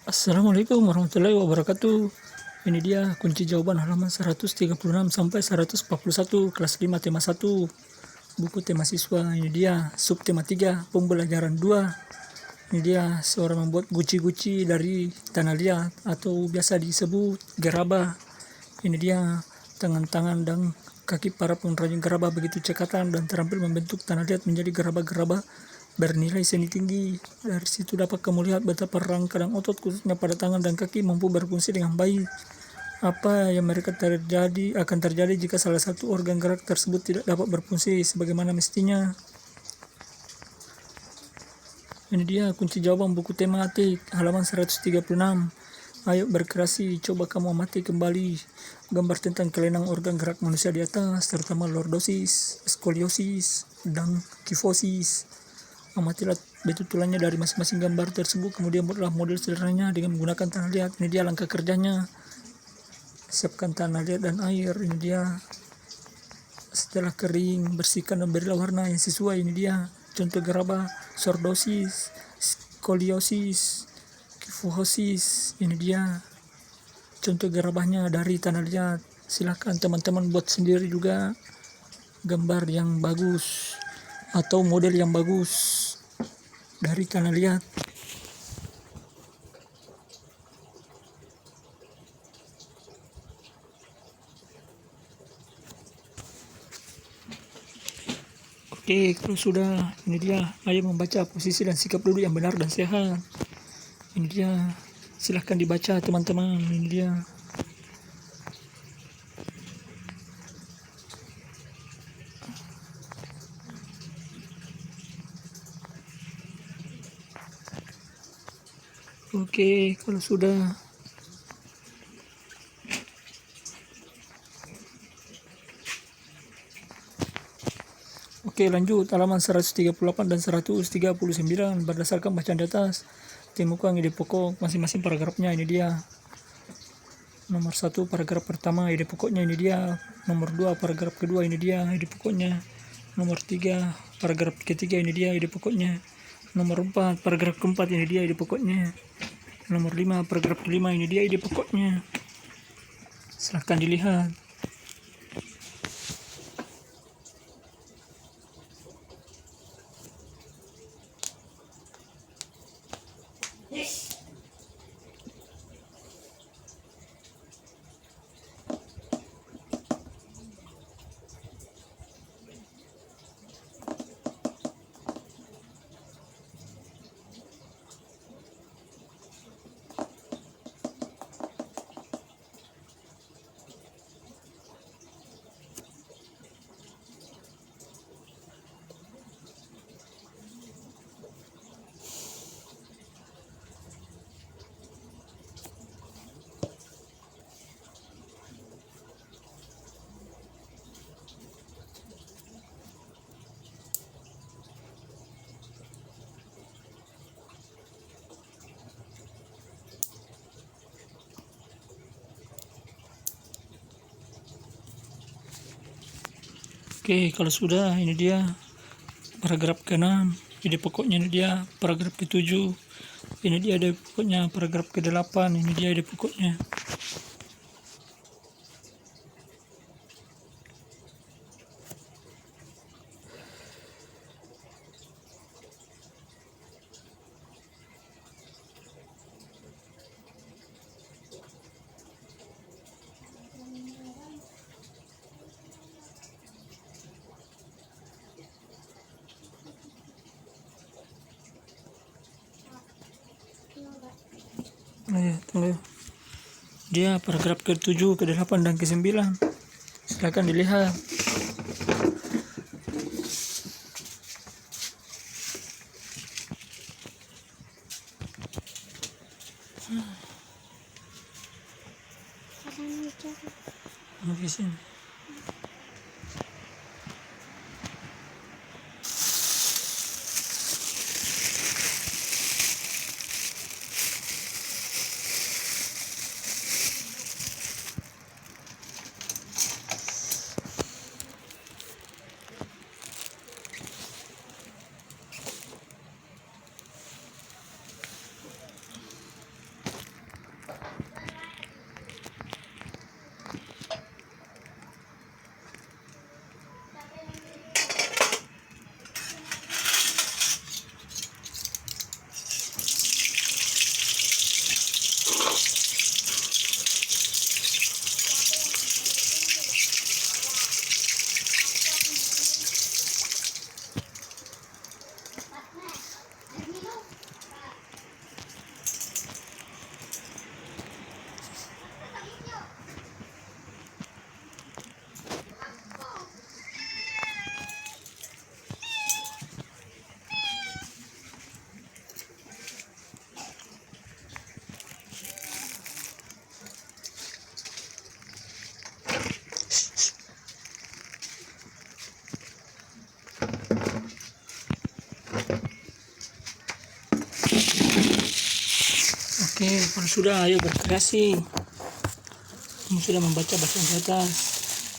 Assalamualaikum warahmatullahi wabarakatuh. Ini dia kunci jawaban halaman 136 sampai 141 kelas 5 tema 1 buku tema siswa. Ini dia subtema 3 pembelajaran 2. Ini dia seorang membuat guci-guci dari tanah liat atau biasa disebut gerabah. Ini dia tangan-tangan dan kaki para pengrajin gerabah begitu cekatan dan terampil membentuk tanah liat menjadi gerabah-gerabah bernilai seni tinggi. Dari situ dapat kamu lihat betapa rangka dan otot khususnya pada tangan dan kaki mampu berfungsi dengan baik. Apa yang akan terjadi jika salah satu organ gerak tersebut tidak dapat berfungsi sebagaimana mestinya? Ini dia kunci jawaban buku tematik halaman 136. Ayo berkreasi, coba kamu amati kembali gambar tentang kelainan organ gerak manusia di atas, terutama lordosis, skoliosis, dan kifosis. Amatilah betulannya dari masing-masing gambar tersebut, kemudian buatlah model sederhananya dengan menggunakan tanah liat. Ini dia langkah kerjanya. Siapkan tanah liat dan air. Ini dia. Setelah kering, bersihkan dan berilah warna yang sesuai. Ini dia contoh gerabah: sordosis, skoliosis, kifosis. Ini dia contoh gerabahnya dari tanah liat. Silahkan teman-teman buat sendiri juga gambar yang bagus atau model yang bagus dari tanah liat. Oke, kalau sudah, ini dia. Ayo membaca posisi dan sikap duduk yang benar dan sehat. Ini dia. Silahkan dibaca teman-teman. Ini dia. Oke, kalau sudah. Oke, lanjut halaman 138 dan 139 berdasarkan bacaan di atas. Temukan ide pokok masing-masing paragrafnya. Ini dia. Nomor 1 paragraf pertama ide pokoknya, ini dia. Nomor 2 paragraf kedua, ini dia ide pokoknya. Nomor 3 paragraf ketiga, ini dia ide pokoknya. Nomor 4 paragraf keempat, ini dia ide pokoknya. Nomor 5 paragraf kelima, ini dia ide pokoknya. Silahkan dilihat. Oke, kalau sudah, ini dia paragraf ke-6. Ide pokoknya ini dia paragraf ke-7. Ini dia ide pokoknya paragraf ke-8. Ini dia ide pokoknya. Tunggu. Dia paragraf ke-7, ke-8 dan ke-9. Silakan dilihat. Di sini. Oke, kalau sudah ayo berkreasi. Kamu sudah membaca bacaan di atas.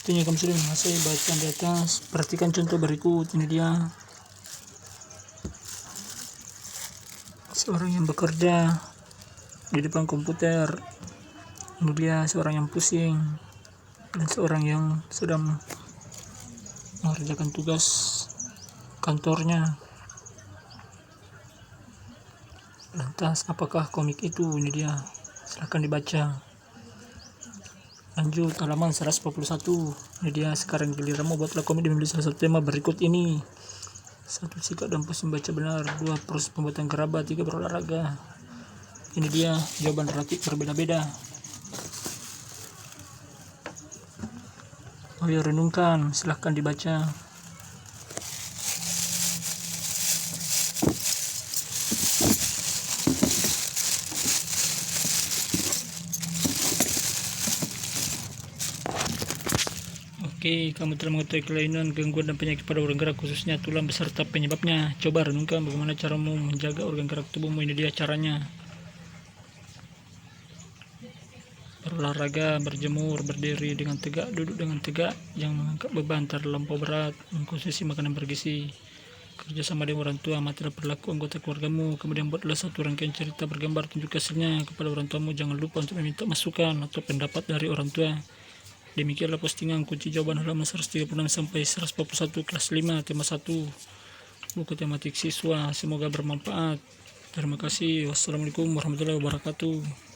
Artinya kamu sudah menguasai bacaan di atas. Perhatikan contoh berikut. Ini dia. Seorang yang bekerja di depan komputer. Ini dia seorang yang pusing. Dan seorang yang sedang mengerjakan tugas kantornya. Lantas apakah komik itu? Ini dia, silahkan dibaca. Lanjut halaman 141. Ini dia, sekarang giliranmu buatlah komik dengan salah satu tema berikut ini. 1. Sikap dan posisi membaca benar. 2. Proses pembuatan gerabah. 3. Berolahraga. Ini dia jawaban relatif berbeda-beda. Ayo renungkan, silahkan dibaca. Oke, kamu telah mengetahui kelainan, gangguan, dan penyakit pada organ gerak, khususnya tulang beserta penyebabnya. Coba renungkan bagaimana caramu menjaga organ gerak tubuhmu. Ini dia caranya. Berolahraga, berjemur, berdiri dengan tegak, duduk dengan tegak, jangan mengangkat beban terlampau berat, mengkonsumsi makanan bergizi, kerjasama dengan orang tua, amatilah perilaku anggota keluargamu, kemudian buatlah satu rangkaian cerita bergambar, tunjuk hasilnya kepada orang tuamu. Jangan lupa untuk meminta masukan atau pendapat dari orang tua. Demikianlah postingan kunci jawaban halaman 136 sampai 141 kelas 5 tema 1 buku tematik siswa. Semoga bermanfaat. Terima kasih. Wassalamualaikum warahmatullahi wabarakatuh.